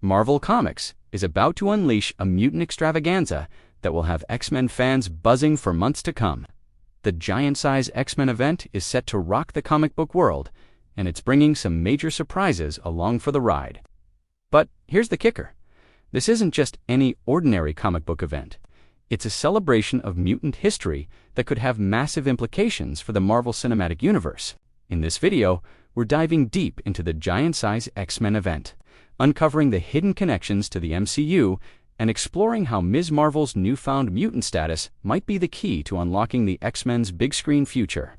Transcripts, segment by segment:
Marvel Comics is about to unleash a mutant extravaganza that will have X-Men fans buzzing for months to come. The giant-size X-Men event is set to rock the comic book world, and it's bringing some major surprises along for the ride. But here's the kicker. This isn't just any ordinary comic book event. It's a celebration of mutant history that could have massive implications for the Marvel Cinematic Universe. In this video, we're diving deep into the giant-size X-Men event, uncovering the hidden connections to the MCU and exploring how Ms. Marvel's newfound mutant status might be the key to unlocking the X-Men's big-screen future.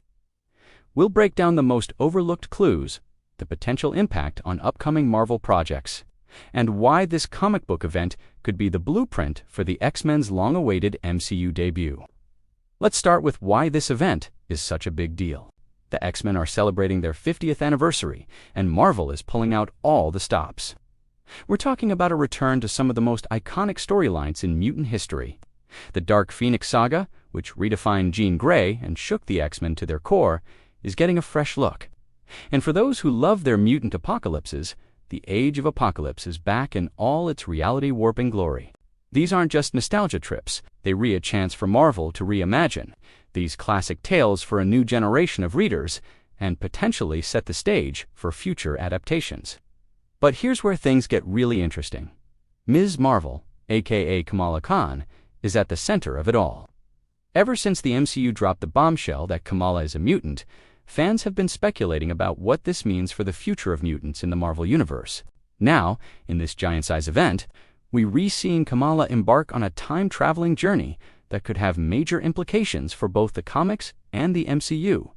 We'll break down the most overlooked clues, the potential impact on upcoming Marvel projects, and why this comic book event could be the blueprint for the X-Men's long-awaited MCU debut. Let's start with why this event is such a big deal. The X-Men are celebrating their 50th anniversary, and Marvel is pulling out all the stops. We're talking about a return to some of the most iconic storylines in mutant history. The Dark Phoenix Saga, which redefined Jean Grey and shook the X-Men to their core, is getting a fresh look. And for those who love their mutant apocalypses, the Age of Apocalypse is back in all its reality-warping glory. These aren't just nostalgia trips, they a chance for Marvel to reimagine these classic tales for a new generation of readers and potentially set the stage for future adaptations. But here's where things get really interesting. Ms. Marvel, aka Kamala Khan, is at the center of it all. Ever since the MCU dropped the bombshell that Kamala is a mutant, fans have been speculating about what this means for the future of mutants in the Marvel Universe. Now, in this giant-size event, we're seeing Kamala embark on a time-traveling journey that could have major implications for both the comics and the MCU.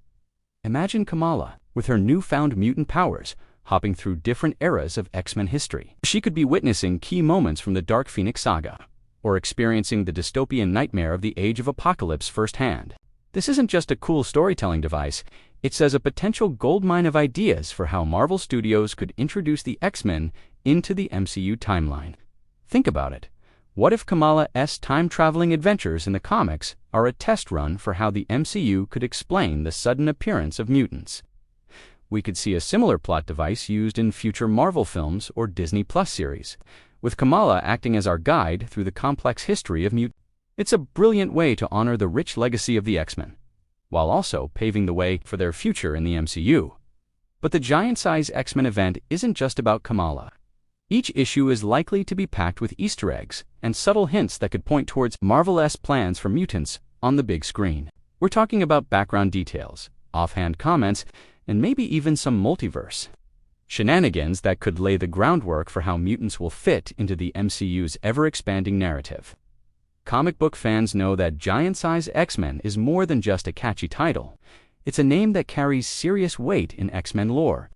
Imagine Kamala, with her newfound mutant powers, hopping through different eras of X-Men history. She could be witnessing key moments from the Dark Phoenix Saga, or experiencing the dystopian nightmare of the Age of Apocalypse firsthand. This isn't just a cool storytelling device, it's as a potential goldmine of ideas for how Marvel Studios could introduce the X-Men into the MCU timeline. Think about it. What if Kamala's time-traveling adventures in the comics are a test run for how the MCU could explain the sudden appearance of mutants? We could see a similar plot device used in future Marvel films or Disney Plus series, with Kamala acting as our guide through the complex history of mutants. It's a brilliant way to honor the rich legacy of the X-Men, while also paving the way for their future in the MCU. But the giant-size X-Men event isn't just about Kamala. Each issue is likely to be packed with Easter eggs and subtle hints that could point towards Marvel's plans for mutants on the big screen. We're talking about background details, offhand comments, and maybe even some multiverse shenanigans that could lay the groundwork for how mutants will fit into the MCU's ever-expanding narrative. Comic book fans know that giant-size X-Men is more than just a catchy title. It's a name that carries serious weight in X-Men lore.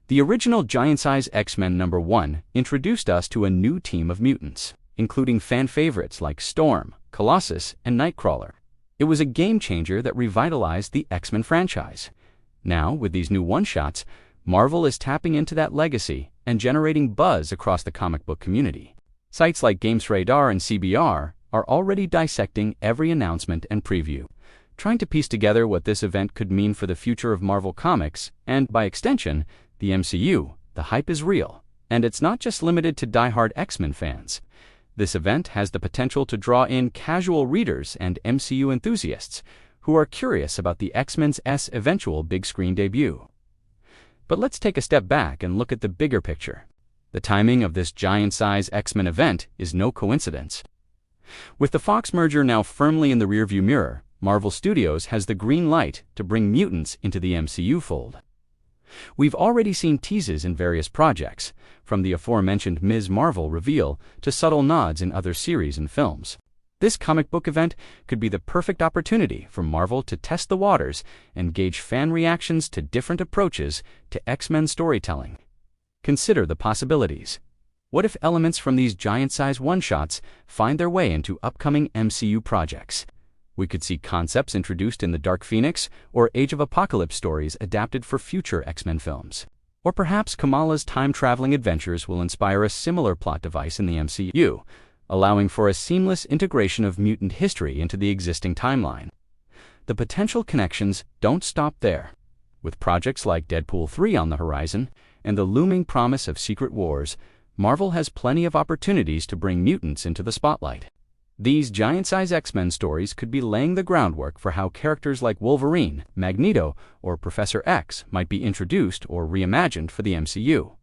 The original giant-size X-Men #1 introduced us to a new team of mutants, including fan favorites like Storm, Colossus, and Nightcrawler. It was a game-changer that revitalized the X-Men franchise. Now, with these new one-shots, Marvel is tapping into that legacy and generating buzz across the comic book community. Sites like GamesRadar and CBR are already dissecting every announcement and preview, trying to piece together what this event could mean for the future of Marvel Comics and, by extension, the MCU. The hype is real, and it's not just limited to die-hard X-Men fans. This event has the potential to draw in casual readers and MCU enthusiasts who are curious about the X-Men's eventual big-screen debut. But let's take a step back and look at the bigger picture. The timing of this giant-size X-Men event is no coincidence. With the Fox merger now firmly in the rearview mirror, Marvel Studios has the green light to bring mutants into the MCU fold. We've already seen teases in various projects, from the aforementioned Ms. Marvel reveal to subtle nods in other series and films. This comic book event could be the perfect opportunity for Marvel to test the waters and gauge fan reactions to different approaches to X-Men storytelling. Consider the possibilities. What if elements from these giant-size one-shots find their way into upcoming MCU projects? We could see concepts introduced in the Dark Phoenix or Age of Apocalypse stories adapted for future X-Men films. Or perhaps Kamala's time-traveling adventures will inspire a similar plot device in the MCU, allowing for a seamless integration of mutant history into the existing timeline. The potential connections don't stop there. With projects like Deadpool 3 on the horizon and the looming promise of Secret Wars, Marvel has plenty of opportunities to bring mutants into the spotlight. These giant-size X-Men stories could be laying the groundwork for how characters like Wolverine, Magneto, or Professor X might be introduced or reimagined for the MCU.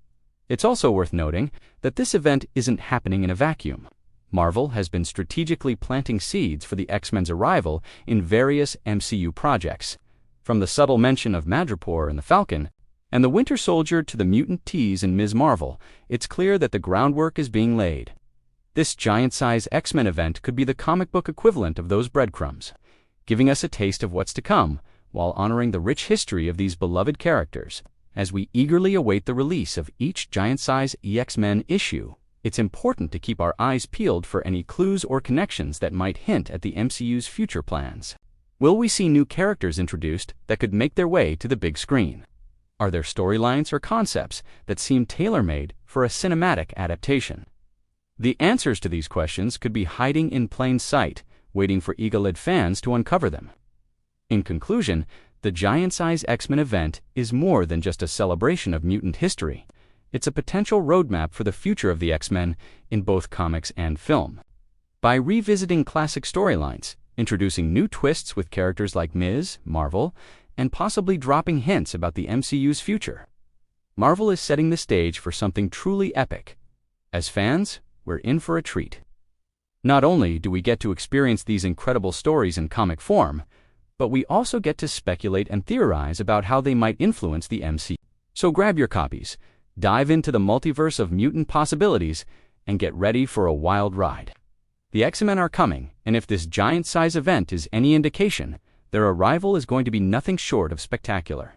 It's also worth noting that this event isn't happening in a vacuum. Marvel has been strategically planting seeds for the X-Men's arrival in various MCU projects. From the subtle mention of Madripoor and the Falcon, and the Winter Soldier to the mutant tease in Ms. Marvel, it's clear that the groundwork is being laid. This giant-size X-Men event could be the comic book equivalent of those breadcrumbs, giving us a taste of what's to come, while honoring the rich history of these beloved characters. As we eagerly await the release of each giant-size X-Men issue, it's important to keep our eyes peeled for any clues or connections that might hint at the MCU's future plans. Will we see new characters introduced that could make their way to the big screen? Are there storylines or concepts that seem tailor-made for a cinematic adaptation? The answers to these questions could be hiding in plain sight, waiting for eagle-eyed fans to uncover them. In conclusion, the giant-size X-Men event is more than just a celebration of mutant history. It's a potential roadmap for the future of the X-Men in both comics and film. By revisiting classic storylines, introducing new twists with characters like Ms. Marvel, and possibly dropping hints about the MCU's future, Marvel is setting the stage for something truly epic. As fans, we're in for a treat. Not only do we get to experience these incredible stories in comic form, but we also get to speculate and theorize about how they might influence the MCU. So grab your copies, dive into the multiverse of mutant possibilities, and get ready for a wild ride. The X-Men are coming, and if this giant-size event is any indication, their arrival is going to be nothing short of spectacular.